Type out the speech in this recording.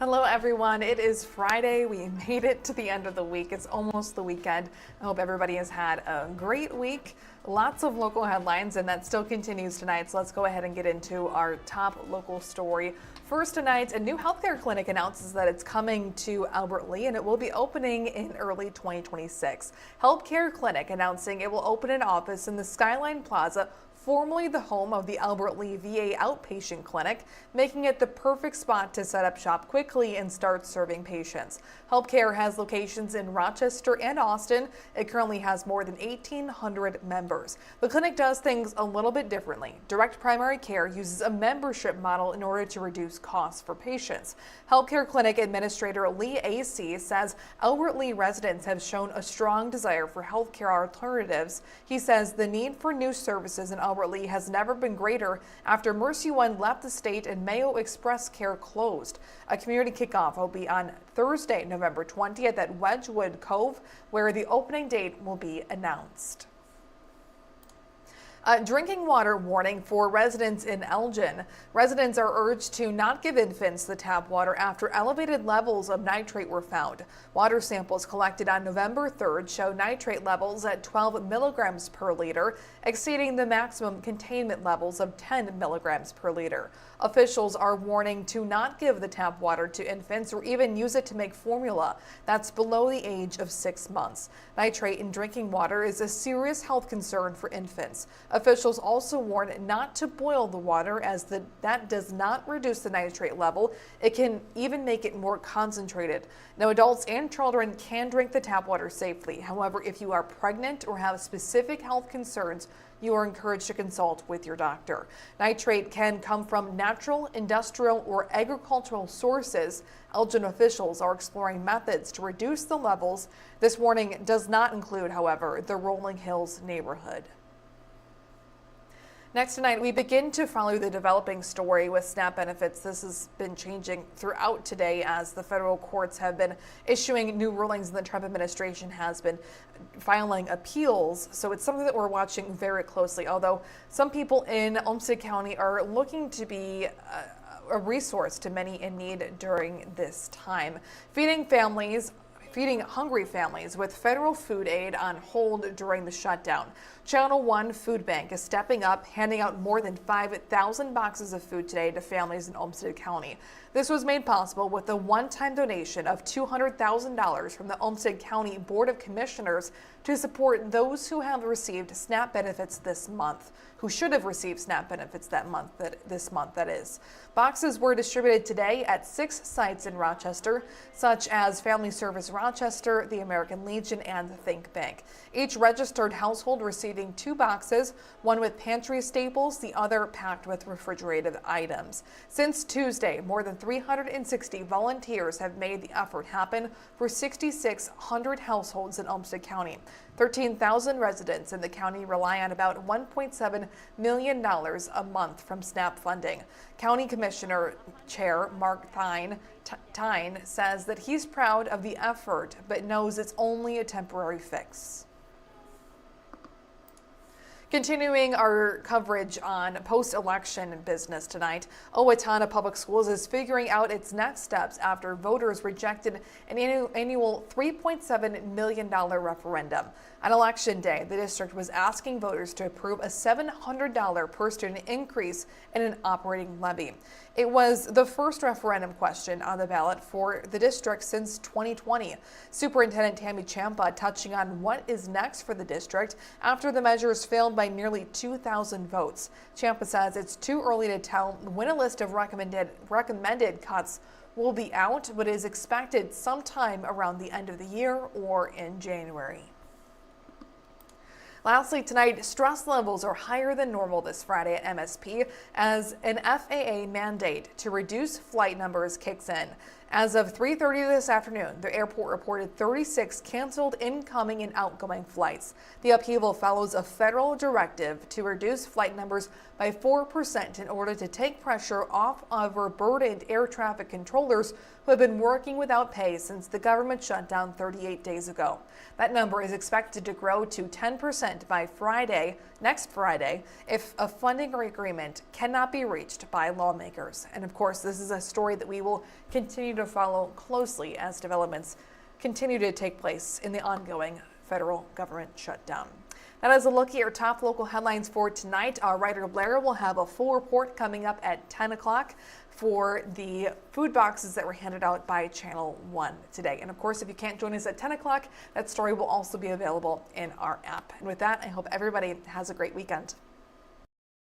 Hello everyone, it is Friday. We made it to the end of the week. It's almost the weekend. I hope everybody has had a great week. Lots of local headlines, and that still continues tonight. So let's go ahead and get into our top local story. First tonight, a new healthcare clinic announces that it's coming to Albert Lea and it will be opening in early 2026. Healthcare Clinic announcing it will open an office in the Skyline Plaza, formerly the home of the Albert Lea VA outpatient clinic, making it the perfect spot to set up shop quickly and start serving patients. Healthcare has locations in Rochester and Austin. It currently has more than 1,800 members. The clinic does things a little bit differently. Direct primary care uses a membership model in order to reduce costs for patients. Healthcare Clinic Administrator Lee AC says Albert Lea residents have shown a strong desire for healthcare alternatives. He says the need for new services in Albert Lea has never been greater after Mercy One left the state and Mayo Express Care closed. A community kickoff will be on Thursday, November 20th at Wedgewood Cove, where the opening date will be announced. A drinking water warning for residents in Elgin. Residents are urged to not give infants the tap water after elevated levels of nitrate were found. Water samples collected on November 3rd show nitrate levels at 12 milligrams per liter, exceeding the maximum containment levels of 10 milligrams per liter. Officials are warning to not give the tap water to infants or even use it to make formula that's below the age of 6 months. Nitrate in drinking water is a serious health concern for infants. Officials also warn not to boil the water as that does not reduce the nitrate level. It can even make it more concentrated. Now, adults and children can drink the tap water safely. However, if you are pregnant or have specific health concerns, you are encouraged to consult with your doctor. Nitrate can come from natural, industrial, or agricultural sources. Elgin officials are exploring methods to reduce the levels. This warning does not include, however, the Rolling Hills neighborhood. Next tonight, we begin to follow the developing story with SNAP benefits. This has been changing throughout today as the federal courts have been issuing new rulings and the Trump administration has been filing appeals. So it's something that we're watching very closely, although some people in Olmsted County are looking to be a resource to many in need during this time. Feeding hungry families with federal food aid on hold during the shutdown. Channel One Food Bank is stepping up, handing out more than 5,000 boxes of food today to families in Olmsted County. This was made possible with a one-time donation of $200,000 from the Olmsted County Board of Commissioners to support those who have received SNAP benefits this month, who should have received SNAP benefits this month, that is. Boxes were distributed today at 6 sites in Rochester, such as Family Service Rochester, the American Legion, and the Think Bank. Each registered household receiving 2 boxes, one with pantry staples, the other packed with refrigerated items. Since Tuesday, more than 360 volunteers have made the effort happen for 6,600 households in Olmsted County. 13,000 residents in the county rely on about $1.7 million a month from SNAP funding. County Commissioner Chair Mark Tyne says that he's proud of the effort, but knows it's only a temporary fix. Continuing our coverage on post-election business tonight, Owatonna Public Schools is figuring out its next steps after voters rejected an annual $3.7 million referendum. On Election Day, the district was asking voters to approve a $700 per student increase in an operating levy. It was the first referendum question on the ballot for the district since 2020. Superintendent Tammy Champa touching on what is next for the district after the measures failed by nearly 2,000 votes. Champa says it's too early to tell when a list of recommended cuts will be out, but is expected sometime around the end of the year or in January. Lastly, tonight, stress levels are higher than normal this Friday at MSP as an FAA mandate to reduce flight numbers kicks in. As of 3:30 this afternoon, the airport reported 36 canceled incoming and outgoing flights. The upheaval follows a federal directive to reduce flight numbers by 4% in order to take pressure off overburdened air traffic controllers who have been working without pay since the government shut down 38 days ago. That number is expected to grow to 10% by next Friday, if a funding agreement cannot be reached by lawmakers. And of course, this is a story that we will continue to to follow closely as developments continue to take place in the ongoing federal government shutdown. That is a look at your top local headlines for tonight. Our writer Blair will have a full report coming up at 10 o'clock for the food boxes that were handed out by Channel 1 today. And of course, if you can't join us at 10 o'clock, that story will also be available in our app. And with that, I hope everybody has a great weekend.